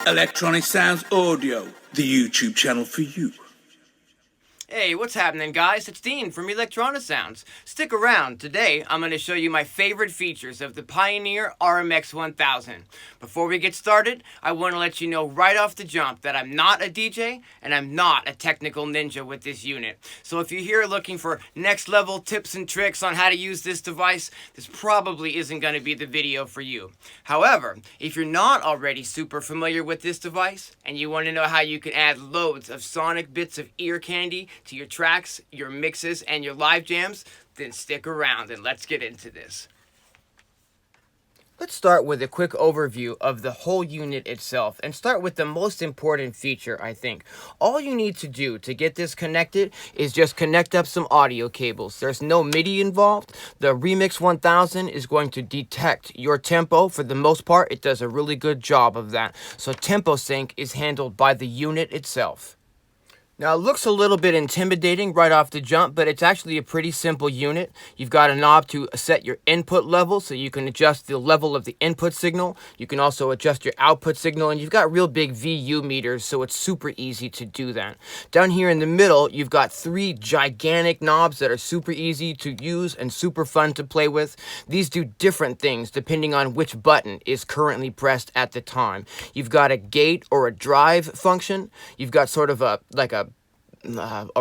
Electronisounds Audio, the YouTube channel for you. Hey, what's happening, guys? It's Dean from Electronisounds. Stick around. Today, I'm going to show you my favorite features of the Pioneer RMX-1000. Before we get started, I want to let you know right off the jump that I'm not a DJ and I'm not a technical ninja with this unit. So if you're here looking for next level tips and tricks on how to use this device, this probably isn't going to be the video for you. However, if you're not already super familiar with this device and you want to know how you can add loads of sonic bits of ear candy to your tracks, your mixes, and your live jams, then stick around and let's get into this. Let's start with a quick overview of the whole unit itself and start with the most important feature, I think. All you need to do to get this connected is just connect up some audio cables. There's no MIDI involved. The RMX 1000 is going to detect your tempo. For the most part, it does a really good job of that. So tempo sync is handled by the unit itself. Now, it looks a little bit intimidating right off the jump, but it's actually a pretty simple unit. You've got a knob to set your input level, so you can adjust the level of the input signal. You can also adjust your output signal, and you've got real big VU meters, so it's super easy to do that. Down here in the middle, you've got three gigantic knobs that are super easy to use and super fun to play with. These do different things depending on which button is currently pressed at the time. You've got a gate or a drive function. You've got sort of a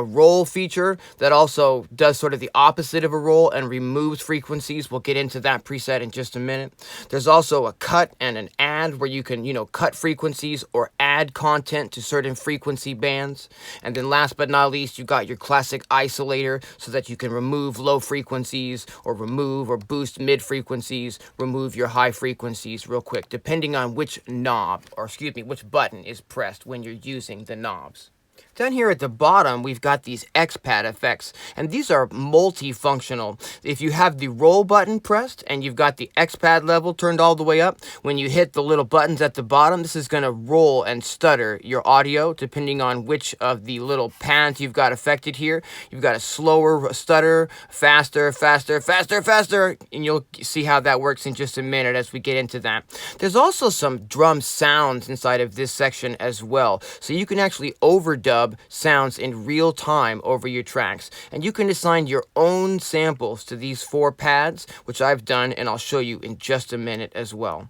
roll feature that also does sort of the opposite of a roll and removes frequencies. We'll get into that preset in just a minute. There's also a cut and an add where you can, cut frequencies or add content to certain frequency bands. And then last but not least, you've got your classic isolator so that you can remove low frequencies or remove or boost mid frequencies, remove your high frequencies real quick, depending on which which button is pressed when you're using the knobs. Down here at the bottom, we've got these Expat Effects, and these are multifunctional. If you have the roll button pressed and you've got the Expat level turned all the way up, when you hit the little buttons at the bottom, this is going to roll and stutter your audio depending on which of the little pads you've got affected here. You've got a slower stutter, faster, faster, faster, faster, and you'll see how that works in just a minute as we get into that. There's also some drum sounds inside of this section as well, so you can actually overdub sounds in real time over your tracks, and you can assign your own samples to these four pads, which I've done and I'll show you in just a minute as well.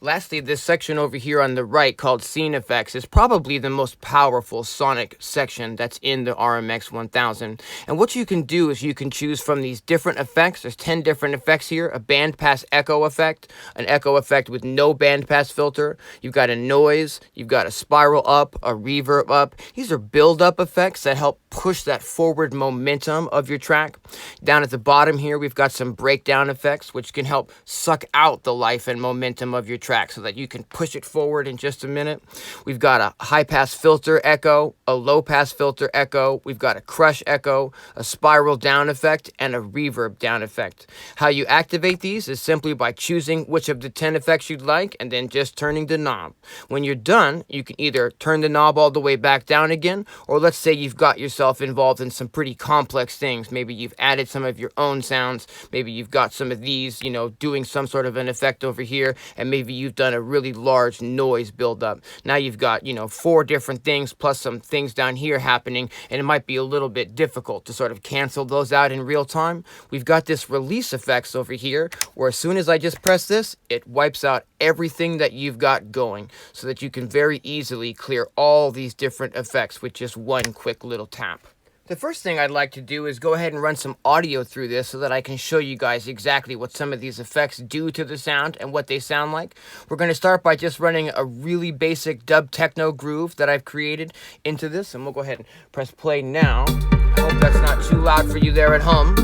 Lastly, this section over here on the right called Scene Effects is probably the most powerful sonic section that's in the RMX 1000. And what you can do is you can choose from these different effects. There's 10 different effects here. A bandpass echo effect, an echo effect with no bandpass filter. You've got a noise, you've got a spiral up, a reverb up. These are build-up effects that help push that forward momentum of your track. Down at the bottom here, we've got some breakdown effects, which can help suck out the life and momentum of your track so that you can push it forward in just a minute. We've got a high pass filter echo, a low pass filter echo. We've got a crush echo, a spiral down effect, and a reverb down effect. How you activate these is simply by choosing which of the 10 effects you'd like and then just turning the knob. When you're done, you can either turn the knob all the way back down again, or let's say you've got yourself involved in some pretty complex things. Maybe you've added some of your own sounds. Maybe you've got some of these, doing some sort of an effect over here, and maybe you've done a really large noise buildup. Now you've got, 4 different things plus some things down here happening, and it might be a little bit difficult to sort of cancel those out in real time. We've got this release effects over here, where as soon as I just press this, it wipes out everything that you've got going, so that you can very easily clear all these different effects with just one quick little tap. The first thing I'd like to do is go ahead and run some audio through this so that I can show you guys exactly what some of these effects do to the sound and what they sound like. We're going to start by just running a really basic dub techno groove that I've created into this, and we'll go ahead and press play now. I hope that's not too loud for you there at home.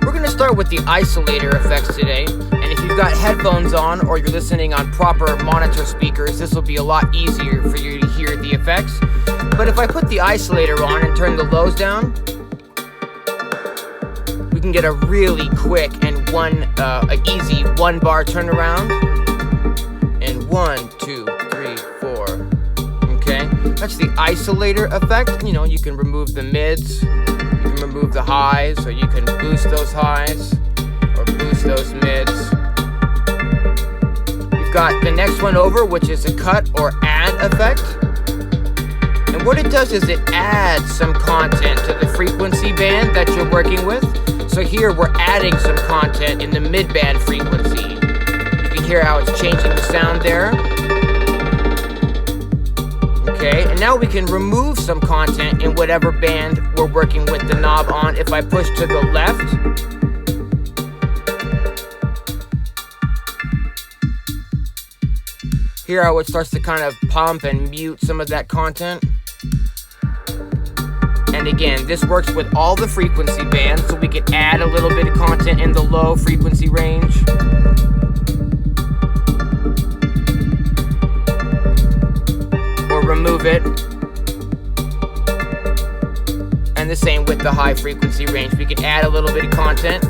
We're going to start with the isolator effects today, and if you've got headphones on or you're listening on proper monitor speakers, this will be a lot easier for you to hear the effects. But if I put the isolator on and turn the lows down, we can get a really quick and easy 1-bar turnaround. And 1, 2, 3, 4. Okay, that's the isolator effect. You can remove the mids, you can remove the highs, or you can boost those highs or boost those mids. we've got the next one over, which is a cut or add effect. And what it does is it adds some content to the frequency band that you're working with. So here we're adding some content in the mid-band frequency. You can hear how it's changing the sound there. Okay, and now we can remove some content in whatever band we're working with the knob on. If I push to the left, hear how it starts to kind of pump and mute some of that content. And again, this works with all the frequency bands, so we can add a little bit of content in the low frequency range. Or remove it. And the same with the high frequency range. We can add a little bit of content.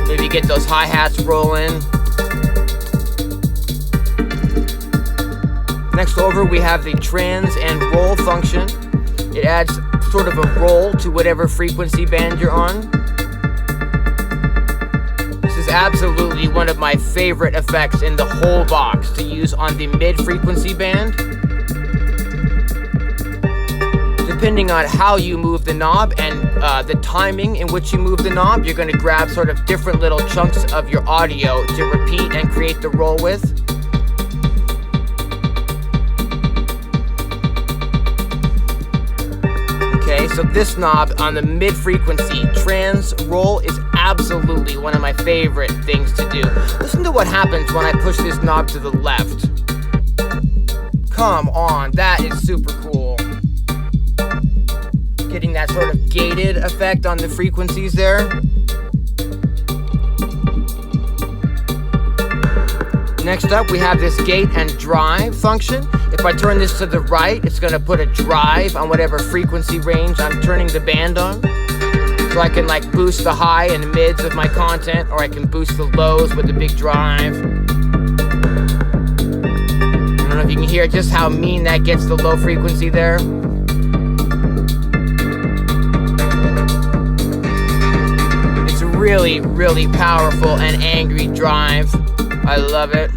Maybe get those hi-hats rolling. Next over, we have the trans and roll function. It adds sort of a roll to whatever frequency band you're on. This is absolutely one of my favorite effects in the whole box to use on the mid-frequency band. Depending on how you move the knob and the timing in which you move the knob, you're going to grab sort of different little chunks of your audio to repeat and create the roll with. So this knob on the mid-frequency trans roll is absolutely one of my favorite things to do. Listen to what happens when I push this knob to the left. Come on, that is super cool. Getting that sort of gated effect on the frequencies there. Next up, we have this gate and drive function. If I turn this to the right, it's going to put a drive on whatever frequency range I'm turning the band on. So I can like boost the high and mids of my content, or I can boost the lows with a big drive. I don't know if you can hear just how mean that gets the low frequency there. It's a really, really powerful and angry drive. I love it.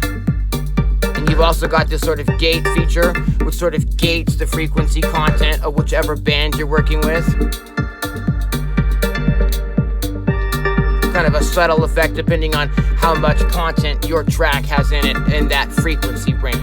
And you've also got this sort of gate feature, which sort of gates the frequency content of whichever band you're working with. Kind of a subtle effect depending on how much content your track has in it in that frequency range.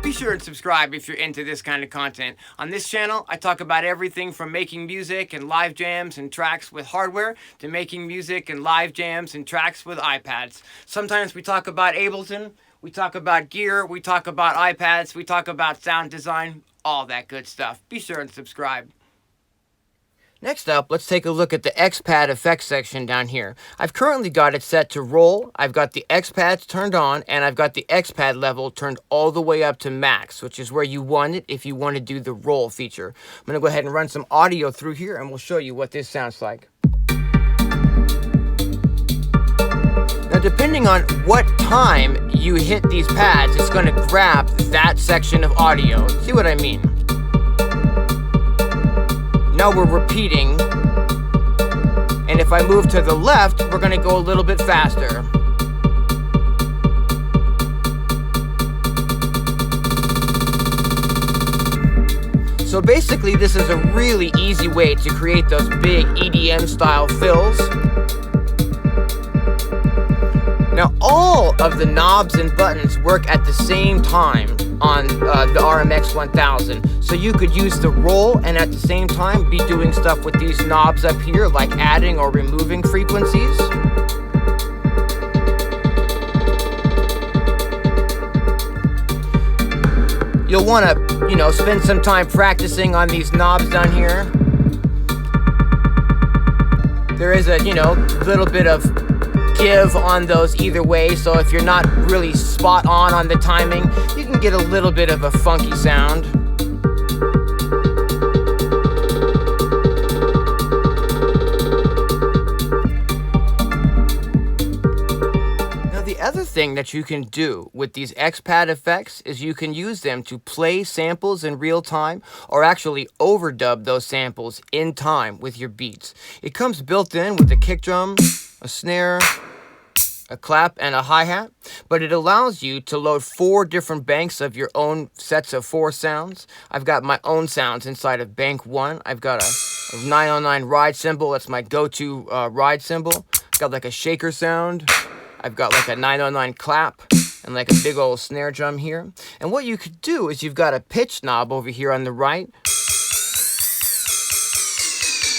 Be sure and subscribe if you're into this kind of content. On this channel, I talk about everything from making music and live jams and tracks with hardware to making music and live jams and tracks with iPads. Sometimes we talk about Ableton, we talk about gear, we talk about iPads, we talk about sound design, all that good stuff. Be sure and subscribe. Next up, let's take a look at the Expat Effects section down here. I've currently got it set to roll, I've got the X-Pads turned on, and I've got the X-Pad level turned all the way up to max, which is where you want it if you want to do the roll feature. I'm going to go ahead and run some audio through here, and we'll show you what this sounds like. Now, depending on what time you hit these pads, it's going to grab that section of audio. See what I mean? Now we're repeating, and if I move to the left, we're going to go a little bit faster. So basically, this is a really easy way to create those big EDM style fills. Now all of the knobs and buttons work at the same time on the RMX-1000. So you could use the roll and at the same time be doing stuff with these knobs up here, like adding or removing frequencies. You'll want to, spend some time practicing on these knobs down here. There is a, little bit of give on those either way, so if you're not really spot on the timing, you can get a little bit of a funky sound. Now the other thing that you can do with these Expat effects is you can use them to play samples in real time, or actually overdub those samples in time with your beats. It comes built in with a kick drum, a snare, a clap, and a hi-hat, but it allows you to load 4 different banks of your own sets of 4 sounds. I've got my own sounds inside of bank 1. I've got a 909 ride cymbal. That's my go-to ride cymbal. I've got like a shaker sound. I've got like a 909 clap and like a big old snare drum here. And what you could do is you've got a pitch knob over here on the right.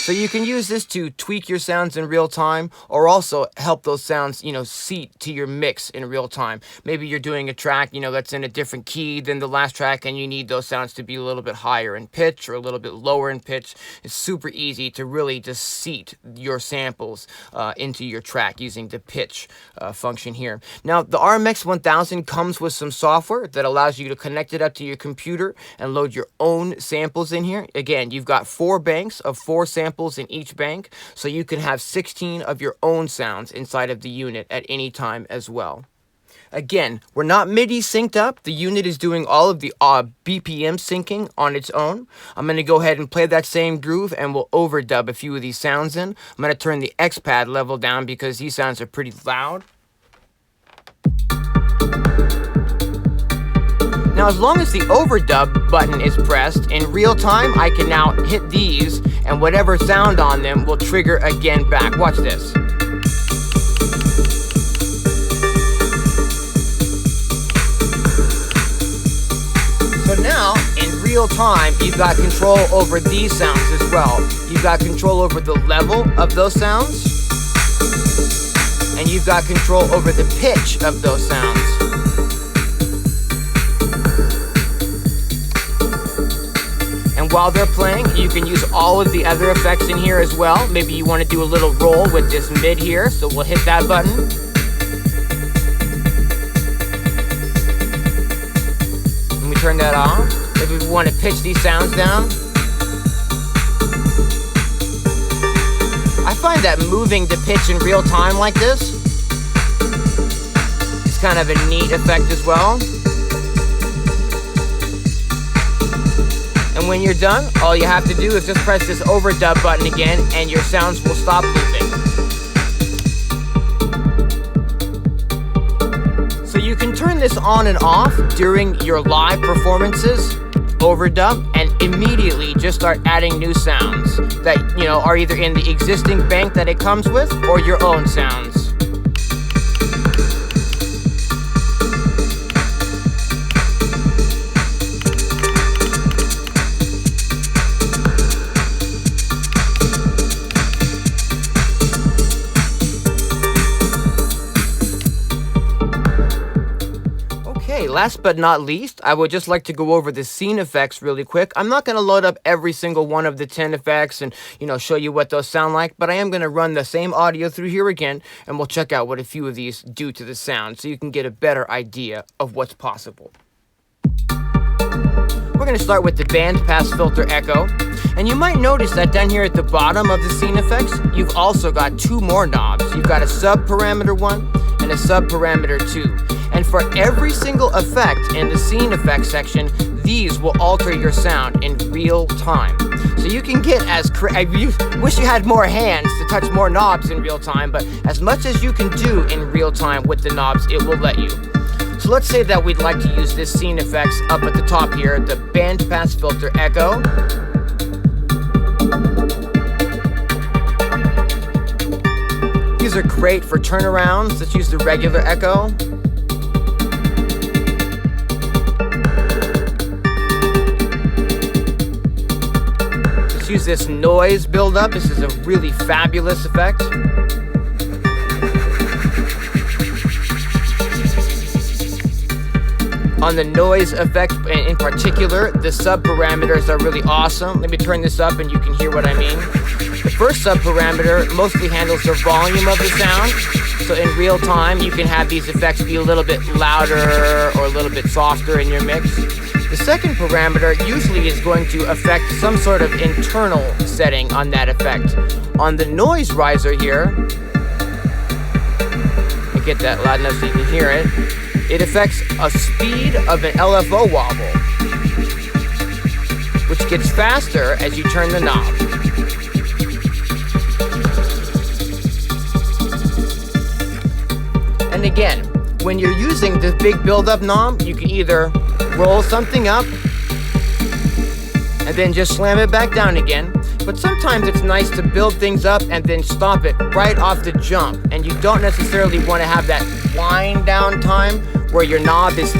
So you can use this to tweak your sounds in real time, or also help those sounds, seat to your mix in real time. Maybe you're doing a track, that's in a different key than the last track, and you need those sounds to be a little bit higher in pitch or a little bit lower in pitch. It's super easy to really just seat your samples into your track using the pitch function here. Now, the RMX-1000 comes with some software that allows you to connect it up to your computer and load your own samples in here. Again, you've got 4 banks of 4 samples in each bank, so you can have 16 of your own sounds inside of the unit at any time as well. Again, we're not MIDI synced up. The unit is doing all of the BPM syncing on its own. I'm going to go ahead and play that same groove, and we'll overdub a few of these sounds in. I'm going to turn the Expat level down because these sounds are pretty loud. Now, as long as the overdub button is pressed, in real time, I can now hit these, and whatever sound on them will trigger again back. Watch this. So now, in real time, you've got control over these sounds as well. You've got control over the level of those sounds, and you've got control over the pitch of those sounds. And while they're playing, you can use all of the other effects in here as well. Maybe you want to do a little roll with this mid here, so we'll hit that button. And we turn that off. Maybe we want to pitch these sounds down. I find that moving the pitch in real time like this is kind of a neat effect as well. And when you're done, all you have to do is just press this overdub button again, and your sounds will stop looping. So you can turn this on and off during your live performances, overdub, and immediately just start adding new sounds that, are either in the existing bank that it comes with or your own sounds. Last but not least, I would just like to go over the scene effects really quick. I'm not going to load up every single one of the 10 effects and, show you what those sound like, but I am going to run the same audio through here again, and we'll check out what a few of these do to the sound so you can get a better idea of what's possible. We're going to start with the band pass filter echo, and you might notice that down here at the bottom of the scene effects, you've also got 2 more knobs. You've got a sub parameter 1 and a sub parameter 2. And for every single effect in the scene effects section, these will alter your sound in real time. So you can get I wish you had more hands to touch more knobs in real time, but as much as you can do in real time with the knobs, it will let you. So let's say that we'd like to use this scene effects up at the top here, the band pass filter echo. These are great for turnarounds. Let's use the regular echo. Let's use this noise buildup. This is a really fabulous effect. On the noise effect in particular, the sub parameters are really awesome. Let me turn this up and you can hear what I mean. The first sub parameter mostly handles the volume of the sound. So in real time, you can have these effects be a little bit louder or a little bit softer in your mix. The second parameter usually is going to affect some sort of internal setting on that effect. On the noise riser here, let me get that loud enough so you can hear it. It affects a speed of an LFO wobble, which gets faster as you turn the knob. And again, when you're using the big build-up knob, you can either roll something up and then just slam it back down again. But sometimes it's nice to build things up and then stop it right off the jump. And you don't necessarily want to have that wind down time where your knob is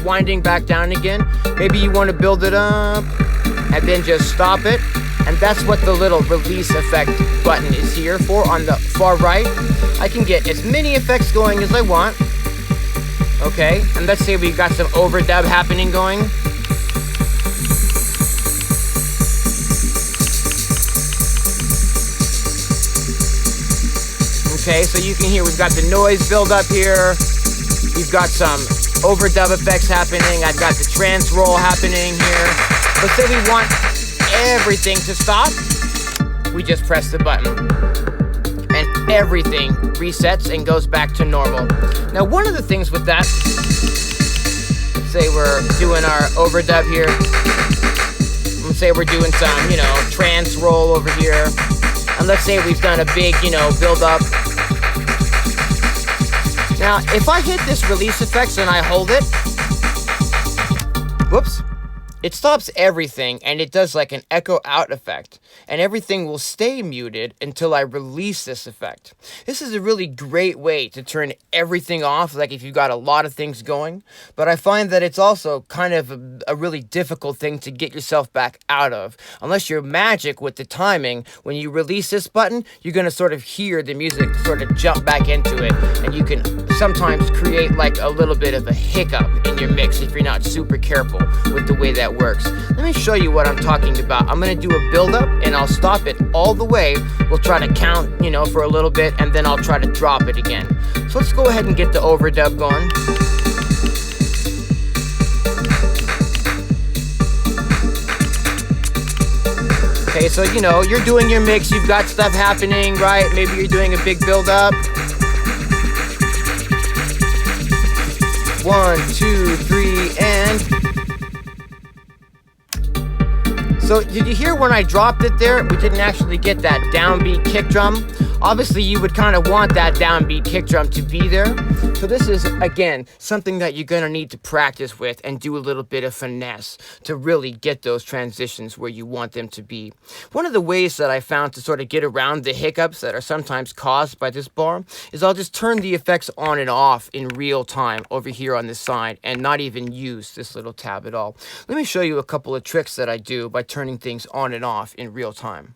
winding back down again. Maybe you want to build it up and then just stop it. And that's what the little release effect button is here for on the far right. I can get as many effects going as I want. Okay, and let's say we've got some overdub happening going. Okay, so you can hear we've got the noise build up here. We've got some overdub effects happening. I've got the trance roll happening here. Let's say we want everything to stop. We just press the button. And everything resets and goes back to normal. Now, one of the things with that, let's say we're doing our overdub here. Let's say we're doing some, trance roll over here. And let's say we've done a big, build up. Now, if I hit this release effects and I hold it, whoops, it stops everything and it does like an echo out effect. And everything will stay muted until I release this effect. This is a really great way to turn everything off, like if you've got a lot of things going. But I find that it's also kind of a really difficult thing to get yourself back out of. Unless you're magic with the timing, when you release this button, you're going to sort of hear the music sort of jump back into it. And you can sometimes create like a little bit of a hiccup in your mix if you're not super careful with the way that works. Let me show you what I'm talking about. I'm going to do a build up and I'll stop it all the way. We'll try to count, for a little bit, and then I'll try to drop it again. So let's go ahead and get the overdub going. Okay, so you're doing your mix, you've got stuff happening, right? Maybe you're doing a big build up. 1, 2, 3, and... So did you hear when I dropped it there? We didn't actually get that downbeat kick drum. Obviously, you would kind of want that downbeat kick drum to be there. So this is, again, something that you're going to need to practice with and do a little bit of finesse to really get those transitions where you want them to be. One of the ways that I found to sort of get around the hiccups that are sometimes caused by this bar is I'll just turn the effects on and off in real time over here on this side and not even use this little tab at all. Let me show you a couple of tricks that I do by turning things on and off in real time.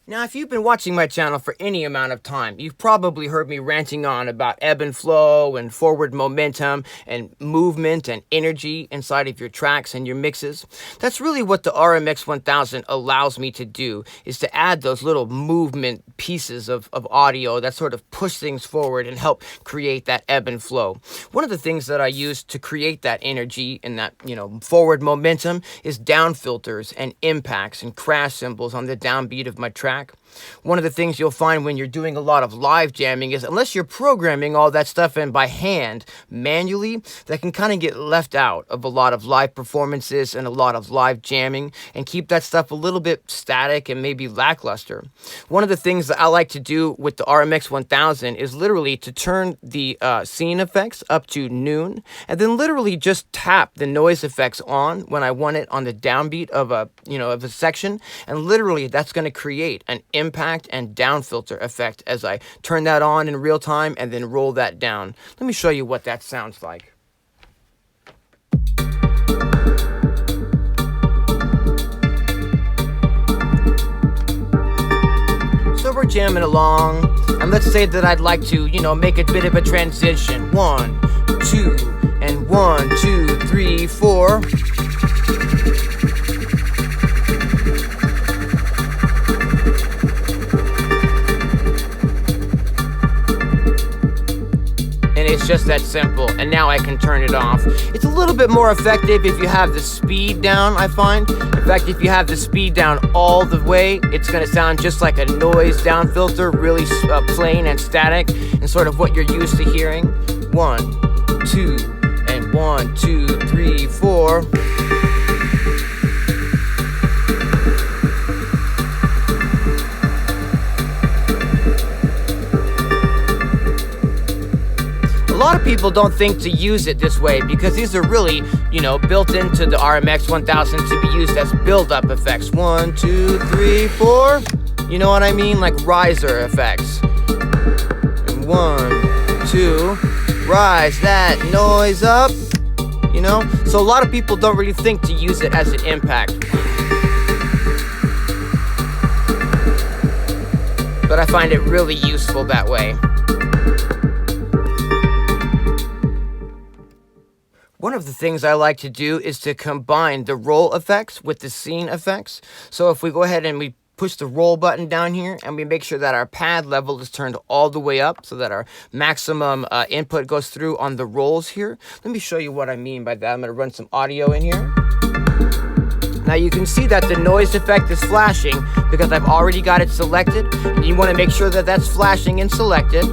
Now, if you've been watching my channel for any amount of time, you've probably heard me ranting on about ebb and flow and forward momentum and movement and energy inside of your tracks and your mixes. That's really what the RMX-1000 allows me to do, is to add those little movement pieces of audio that sort of push things forward and help create that ebb and flow. One of the things that I use to create that energy and that, forward momentum is down filters and impacts and crash cymbals on the downbeat of my track. One of the things you'll find when you're doing a lot of live jamming is unless you're programming all that stuff in by hand, manually, that can kind of get left out of a lot of live performances and a lot of live jamming and keep that stuff a little bit static and maybe lackluster. One of the things that I like to do with the RMX-1000 is literally to turn the scene effects up to noon and then literally just tap the noise effects on when I want it on the downbeat of a section, and literally that's going to create an impact and down filter effect as I turn that on in real time and then roll that down. Let me show you what that sounds like. So we're jamming along, and let's say that I'd like to, make a bit of a transition. 1, 2, and 1, 2, 3, 4. It's just that simple, and now I can turn it off. It's a little bit more effective if you have the speed down, I find. In fact, if you have the speed down all the way, it's going to sound just like a noise down filter, really plain and static, and sort of what you're used to hearing. 1, 2, and 1, 2, 3, 4. people don't think to use it this way because these are really, built into the RMX-1000 to be used as build-up effects. 1, 2, 3, 4. You know what I mean? Like riser effects. And 1, 2, rise that noise up. So a lot of people don't really think to use it as an impact. But I find it really useful that way. One of the things I like to do is to combine the roll effects with the scene effects. So if we go ahead and we push the roll button down here and we make sure that our pad level is turned all the way up so that our maximum input goes through on the rolls here. Let me show you what I mean by that. I'm going to run some audio in here. Now you can see that the noise effect is flashing because I've already got it selected. And you want to make sure that that's flashing and selected.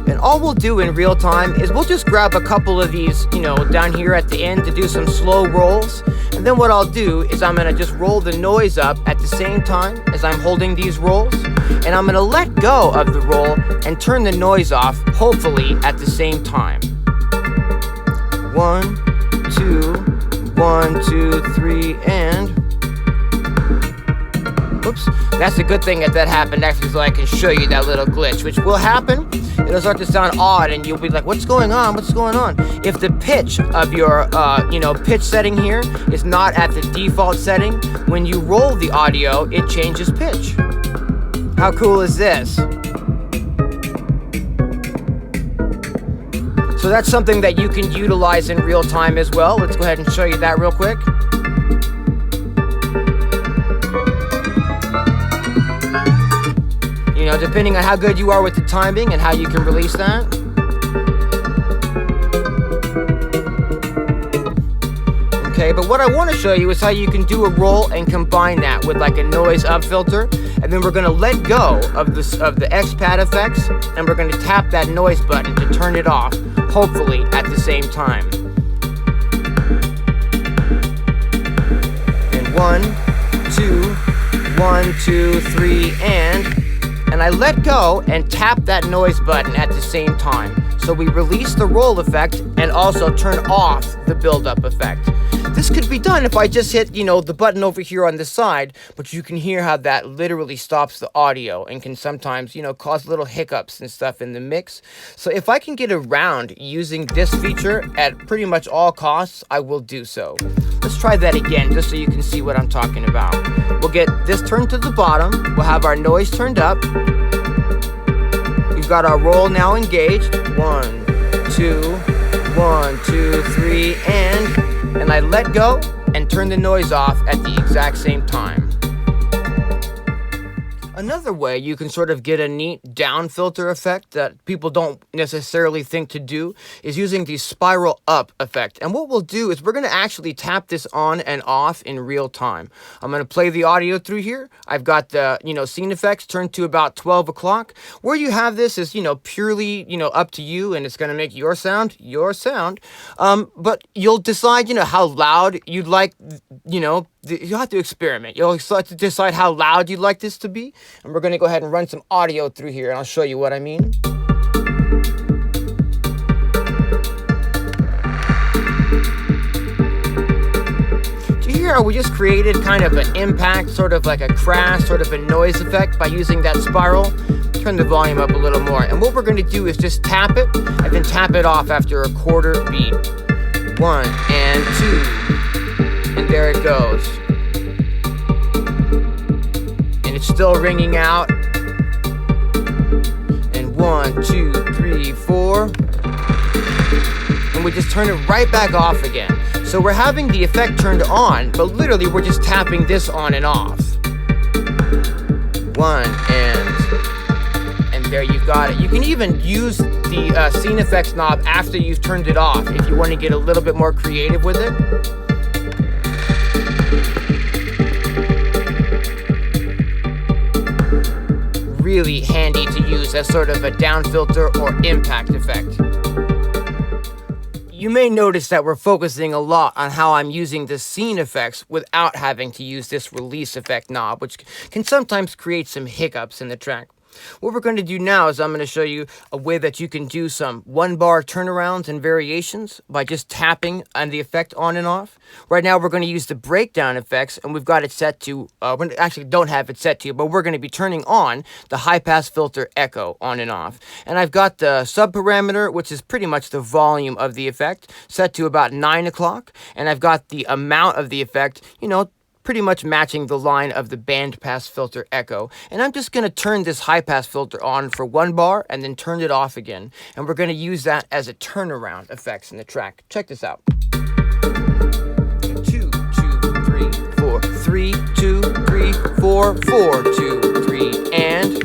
And all we'll do in real time is we'll just grab a couple of these, down here at the end to do some slow rolls. And then what I'll do is I'm going to just roll the noise up at the same time as I'm holding these rolls. And I'm going to let go of the roll and turn the noise off, hopefully at the same time. 1, 2, 1, 2, 3, and... Oops. That's a good thing that happened actually, so I can show you that little glitch, which will happen. It'll start to sound odd, and you'll be like, what's going on? What's going on? If the pitch of your, pitch setting here is not at the default setting, when you roll the audio, it changes pitch. How cool is this? So that's something that you can utilize in real time as well. Let's go ahead and show you that real quick. Depending on how good you are with the timing and how you can release that. Okay, but what I want to show you is how you can do a roll and combine that with like a noise up filter. And then we're going to let go of the Expat Effects, and we're going to tap that noise button to turn it off, hopefully at the same time. And 1, 2, 1, 2, 3, and I let go and tap that noise button at the same time. So we release the roll effect and also turn off the build-up effect. This could be done if I just hit, the button over here on the side, but you can hear how that literally stops the audio and can sometimes, cause little hiccups and stuff in the mix. So if I can get around using this feature at pretty much all costs, I will do so. Let's try that again just so you can see what I'm talking about. We'll get this turned to the bottom. We'll have our noise turned up. We've got our roll now engaged. 1, 2, 1, 2, 3, and I let go and turn the noise off at the exact same time. Another way you can sort of get a neat down filter effect that people don't necessarily think to do is using the spiral up effect. And what we'll do is we're going to actually tap this on and off in real time. I'm going to play the audio through here. I've got the, scene effects turned to about 12 o'clock. Where you have this is, purely, up to you, and it's going to make your sound. But you'll decide, how loud you'd like, you'll have to experiment. You'll have to decide how loud you'd like this to be. And we're going to go ahead and run some audio through here, and I'll show you what I mean. Do you hear how we just created kind of an impact, sort of like a crash, sort of a noise effect by using that spiral? Turn the volume up a little more. And what we're going to do is just tap it, and then tap it off after a quarter beat. 1 and 2. And there it goes. And it's still ringing out. And 1, 2, 3, 4. And we just turn it right back off again. So we're having the effect turned on, but literally we're just tapping this on and off. 1 and there you've got it. You can even use the scene effects knob after you've turned it off if you want to get a little bit more creative with it. Really handy to use as sort of a down filter or impact effect. You may notice that we're focusing a lot on how I'm using the scene effects without having to use this release effect knob, which can sometimes create some hiccups in the track. What we're going to do now is I'm going to show you a way that you can do some 1-bar turnarounds and variations by just tapping on the effect on and off. Right now we're going to use the breakdown effects, and we've got it set to, we actually don't have it set to, but we're going to be turning on the high pass filter echo on and off. And I've got the sub parameter, which is pretty much the volume of the effect, set to about 9 o'clock, and I've got the amount of the effect, you know, pretty much matching the line of the band pass filter echo. And I'm just going to turn this high pass filter on for 1 bar and then turn it off again. And we're going to use that as a turnaround effects in the track. Check this out. 2, 2, 3, 4, 3, 2, 3, 4, 4, 2, 3, and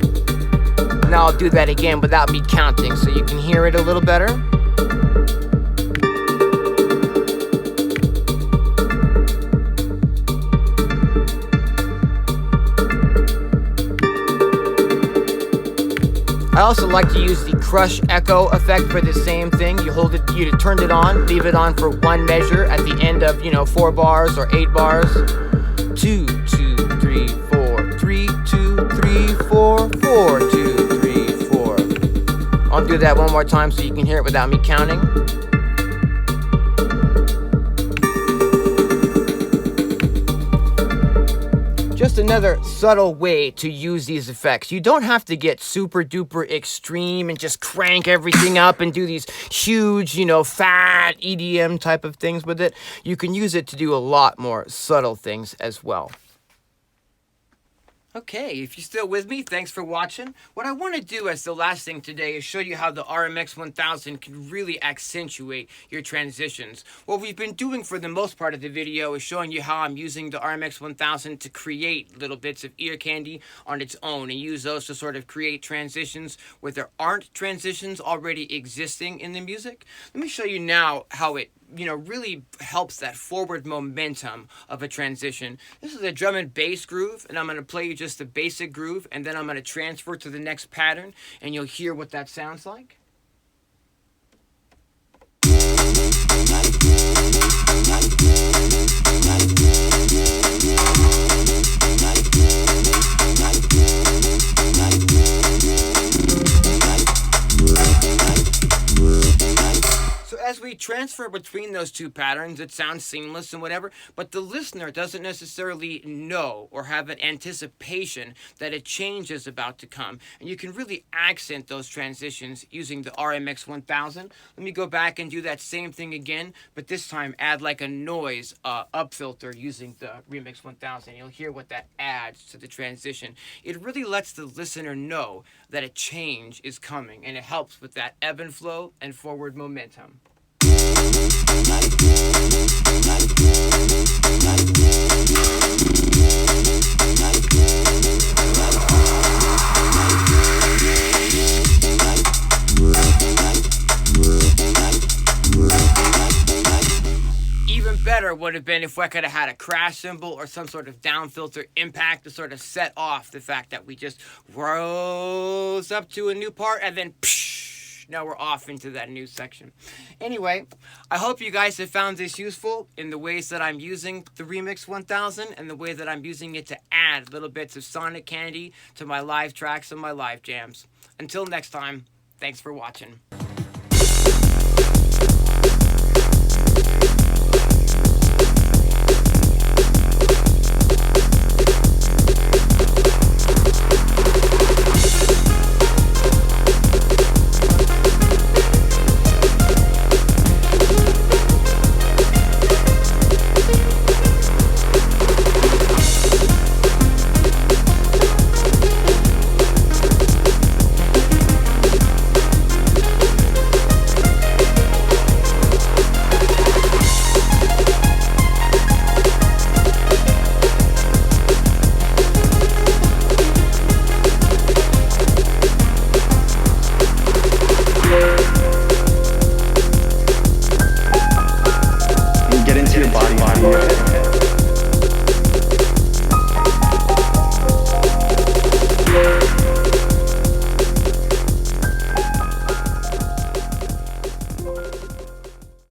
now I'll do that again without me counting so you can hear it a little better. I also like to use the crush echo effect for the same thing. You hold it, you turn it on, leave it on for 1 measure at the end of, 4 bars or 8 bars. 2, 2, 3, 4, 3, 2, 3, 4, 4, 2, 3, 4. I'll do that one more time so you can hear it without me counting. Just another subtle way to use these effects. You don't have to get super duper extreme and just crank everything up and do these huge, fat EDM type of things with it. You can use it to do a lot more subtle things as well. Okay, if you're still with me, thanks for watching. What I want to do as the last thing today is show you how the RMX-1000 can really accentuate your transitions. What we've been doing for the most part of the video is showing you how I'm using the RMX-1000 to create little bits of ear candy on its own and use those to sort of create transitions where there aren't transitions already existing in the music. Let me show you now how it really helps that forward momentum of a transition. This is a drum and bass groove, and I'm going to play you just the basic groove, and then I'm going to transfer to the next pattern, and you'll hear what that sounds like. As we transfer between those two patterns, it sounds seamless and whatever, but the listener doesn't necessarily know or have an anticipation that a change is about to come. And you can really accent those transitions using the RMX-1000. Let me go back and do that same thing again, but this time add like a noise up filter using the RMX-1000. You'll hear what that adds to the transition. It really lets the listener know that a change is coming, and it helps with that ebb and flow and forward momentum. Even better would have been if I could have had a crash cymbal or some sort of down filter impact to sort of set off the fact that we just rose up to a new part and then now we're off into that new section. Anyway, I hope you guys have found this useful in the ways that I'm using the RMX-1000 and the way that I'm using it to add little bits of sonic candy to my live tracks and my live jams. Until next time, thanks for watching.